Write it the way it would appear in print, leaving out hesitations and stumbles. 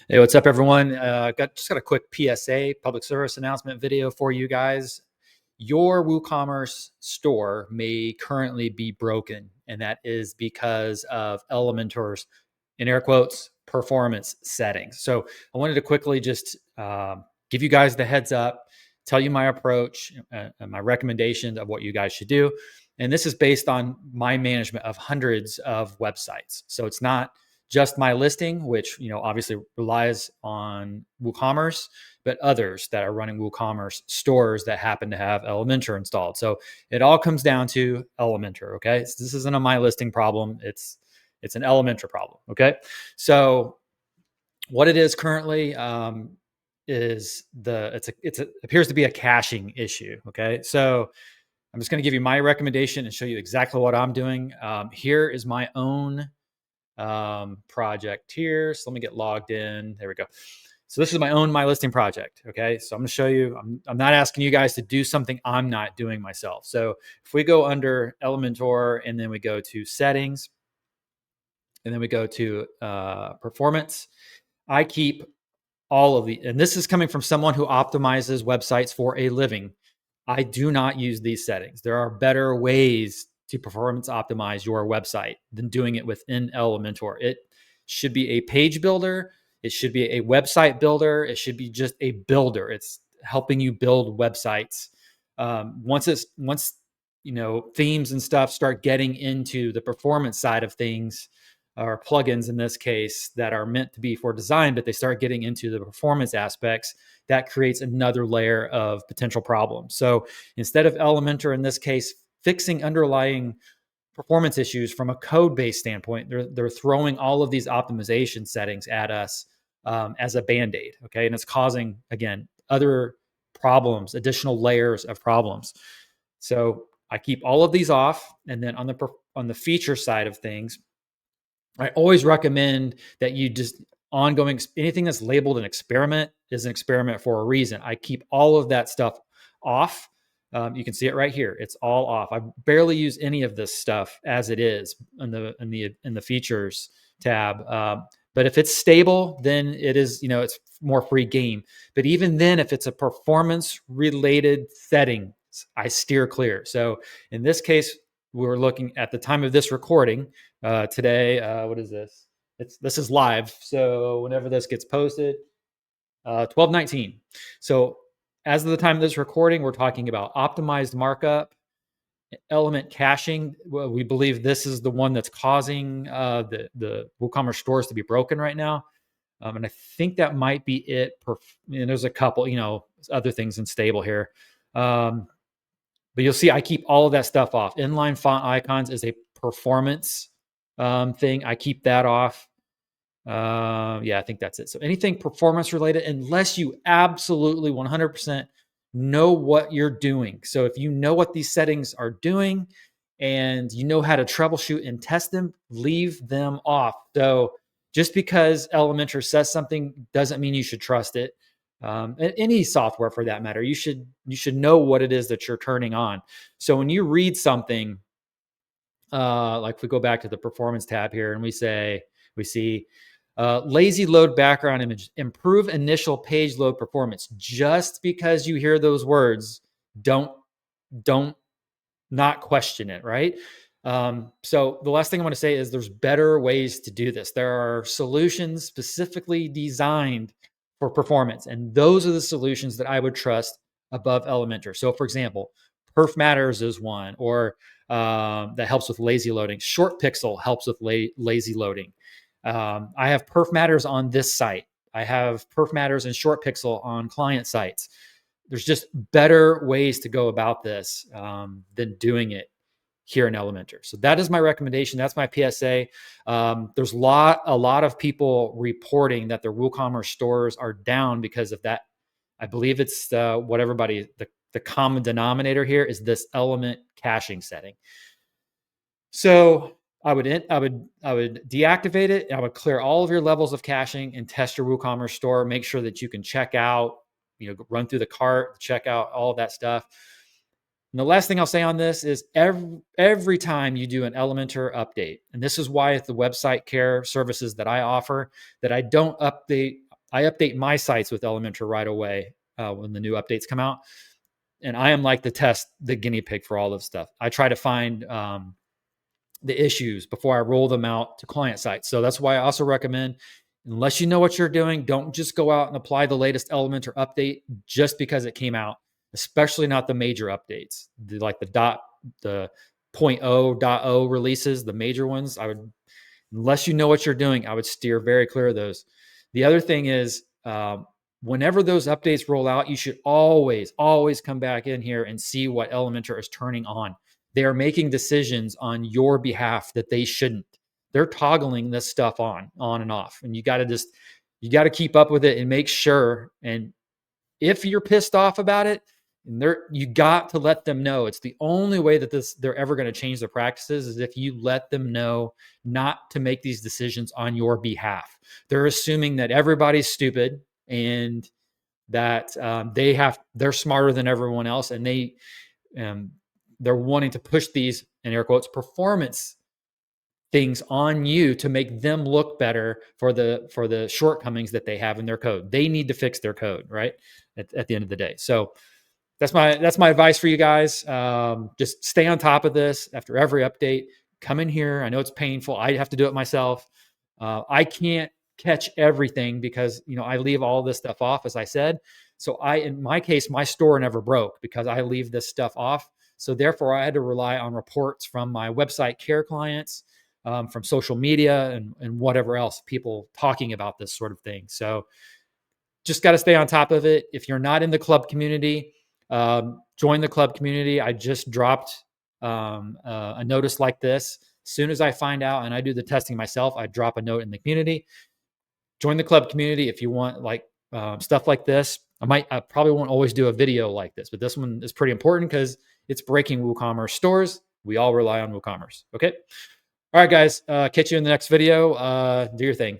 Hey, what's up, everyone? Just got a quick PSA, public service announcement video for you guys. Your WooCommerce store may currently be broken, and that is because of Elementor's, in air quotes, performance settings. So I wanted to quickly just give you guys the heads up, tell you my approach and my recommendations of what you guys should do. And this is based on my management of hundreds of websites. So it's not just MyListing, which obviously relies on WooCommerce, but others that are running WooCommerce stores that happen to have Elementor installed. So it all comes down to Elementor. Okay, so this isn't a MyListing problem; it's an Elementor problem. Okay, so what it is currently is it appears to be a caching issue. Okay, so I'm just going to give you my recommendation and show you exactly what I'm doing. Here is my own project here. So let me get logged in. There we go. So this is my own MyListing project. Okay. So I'm going to show you, I'm not asking you guys to do something I'm not doing myself. So if we go under Elementor and then we go to settings and then we go to performance, I keep all of the, and this is coming from someone who optimizes websites for a living. I do not use these settings. There are better ways to performance optimize your website than doing it within Elementor. It should be a page builder. It should be a website builder. It should be just a builder. It's helping you build websites. Once themes and stuff start getting into the performance side of things, or plugins in this case that are meant to be for design, but they start getting into the performance aspects, that creates another layer of potential problems. So instead of Elementor in this case fixing underlying performance issues from a code-based standpoint, they're throwing all of these optimization settings at us as a band-aid. Okay, and it's causing, again, other problems, additional layers of problems. So I keep all of these off, and then on the feature side of things, I always recommend that you just ongoing, anything that's labeled an experiment is an experiment for a reason. I keep all of that stuff off. You can see it right here. It's all off. I barely use any of this stuff as it is in the features tab. But if it's stable, then it is, it's more free game. But even then, if it's a performance related setting, I steer clear. So in this case, we're looking at the time of this recording today. What is this? This is live. So whenever this gets posted, 12/19. So as of the time of this recording, we're talking about optimized markup, element caching. Well, we believe this is the one that's causing the WooCommerce stores to be broken right now. And I think that might be it. There's a couple, other things unstable here. But you'll see I keep all of that stuff off. Inline font icons is a performance thing. I keep that off. Yeah, I think that's it. So anything performance related, unless you absolutely 100% know what you're doing. So if you know what these settings are doing and you know how to troubleshoot and test them, leave them off. So just because Elementor says something doesn't mean you should trust it. Any software for that matter, you should know what it is that you're turning on. So when you read something, like if we go back to the performance tab here and we see lazy load background image, improve initial page load performance. Just because you hear those words, don't not question it, right? So the last thing I want to say is there's better ways to do this. There are solutions specifically designed for performance, and those are the solutions that I would trust above Elementor. So for example, Perf Matters is one, or that helps with lazy loading. Short Pixel helps with lazy loading. I have Perf Matters on this site. I have Perf Matters and Short Pixel on client sites. There's just better ways to go about this than doing it here in Elementor. So that is my recommendation. That's my PSA. There's a lot of people reporting that their WooCommerce stores are down because of that. I believe it's what everybody, the common denominator here is this element caching setting. So I would deactivate it. I would clear all of your levels of caching and test your WooCommerce store. Make sure that you can check out, run through the cart, check out all of that stuff. And the last thing I'll say on this is every time you do an Elementor update, and this is why it's the website care services that I offer, that I don't update I update my sites with Elementor right away when the new updates come out. And I am like the guinea pig for all this stuff. I try to find the issues before I roll them out to client sites. So that's why I also recommend, unless you know what you're doing, don't just go out and apply the latest Elementor update just because it came out, especially not the major updates, like the 0.0.0 releases, the major ones. Unless you know what you're doing, I would steer very clear of those. The other thing is, whenever those updates roll out, you should always come back in here and see what Elementor is turning on. They are making decisions on your behalf that they shouldn't. They're toggling this stuff on and off. And you got to keep up with it and make sure. And if you're pissed off about it, you got to let them know. It's the only way that they're ever going to change their practices is if you let them know not to make these decisions on your behalf. They're assuming that everybody's stupid and that they're smarter than everyone else, and they're wanting to push these, in air quotes, performance things on you to make them look better for the shortcomings that they have in their code. They need to fix their code, right? At the end of the day. So that's my advice for you guys. Just stay on top of this after every update. Come in here. I know it's painful. I have to do it myself. I can't catch everything because I leave all this stuff off, as I said. So in my case, my store never broke because I leave this stuff off. So therefore, I had to rely on reports from my website care clients, from social media, and whatever else, people talking about this sort of thing. So just got to stay on top of it. If you're not in the club community, join the club community. I just dropped a notice like this. As soon as I find out and I do the testing myself, I drop a note in the community. Join the club community if you want stuff like this. I probably won't always do a video like this, but this one is pretty important because it's breaking WooCommerce stores. We all rely on WooCommerce. Okay. All right, guys. Catch you in the next video. Do your thing.